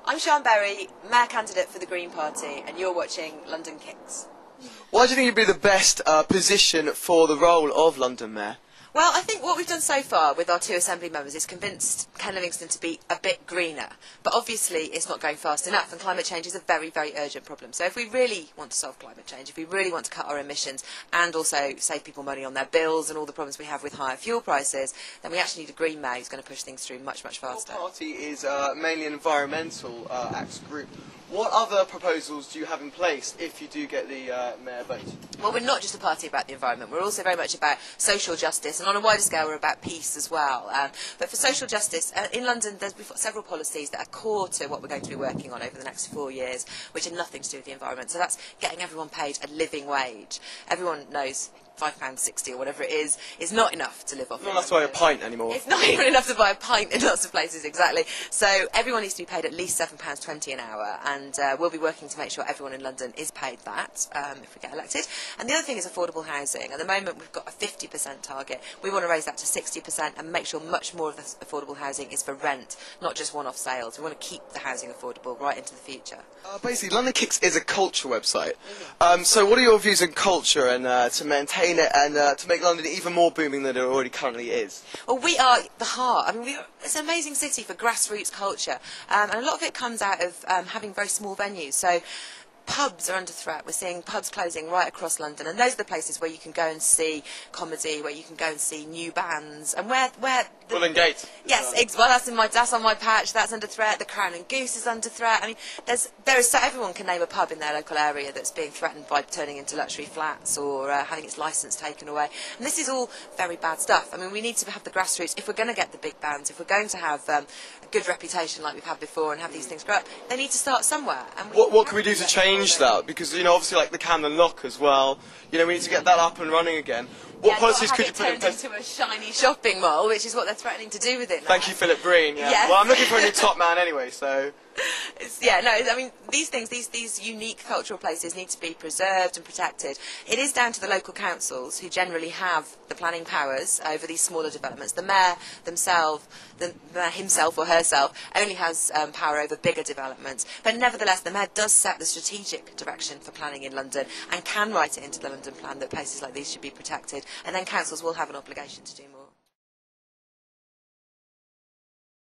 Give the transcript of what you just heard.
I'm Sian Berry, Mayor candidate for the Green Party, and you're watching London Kicks. Why do you think you'd be the best position for the role of London Mayor? Well, I think what we've done so far with our two Assembly members is convinced Ken Livingstone to be a bit greener. But obviously it's not going fast enough, and climate change is a very, very urgent problem. So if we really want to solve climate change, if we really want to cut our emissions and also save people money on their bills and all the problems we have with higher fuel prices, then we actually need a Green Mayor who's going to push things through much, much faster. Your party is mainly an environmental acts group. What other proposals do you have in place if you do get the mayor vote? Well, we're not just a party about the environment, we're also very much about social justice, and on a wider scale we're about peace as well. But for social justice, in London we've got several policies that are core to what we're going to be working on over the next 4 years, which are nothing to do with the environment. So that's getting everyone paid a living wage. Everyone knows £5.60 or whatever it is not enough to live off. Not enough to buy a pint anymore. It's not even enough to buy a pint in lots of places, exactly. So everyone needs to be paid at least £7.20 an hour, and we'll be working to make sure everyone in London is paid that if we get elected. And the other thing is affordable housing. At the moment we've got a 50% target. We want to raise that to 60% and make sure much more of this affordable housing is for rent, not just one-off sales. We want to keep the housing affordable right into the future. Basically, London Kicks is a culture website. So what are your views on culture and to maintain it and to make London even more booming than it already currently is? Well, we are the heart. I mean, it's an amazing city for grassroots culture, and a lot of it comes out of having very small venues. So pubs are under threat. We're seeing pubs closing right across London, and those are the places where you can go and see comedy, where you can go and see new bands, and where Bull Gate. Yes, well, that's on my patch. That's under threat. The Crown and Goose is under threat. I mean, everyone can name a pub in their local area that's being threatened by turning into luxury flats or having its licence taken away. And this is all very bad stuff. I mean, we need to have the grassroots. If we're going to get the big bands, if we're going to have a good reputation like we've had before and have these things grow up, they need to start somewhere. And what can we do to change that? Because, you know, obviously like the Camden Lock as well, you know, we need to get that up and running again. What policies could you put in place? Into a shiny shopping mall, which is what they're threatening to do with it now. Thank you, Philip Green. Yeah. Yes. Well, I'm looking for a new top man anyway, so. I mean, these things, these unique cultural places need to be preserved and protected. It is down to the local councils, who generally have the planning powers over these smaller developments. The mayor the mayor himself or herself only has power over bigger developments. But nevertheless, the mayor does set the strategic direction for planning in London and can write it into the London plan that places like these should be protected. And then councils will have an obligation to do more.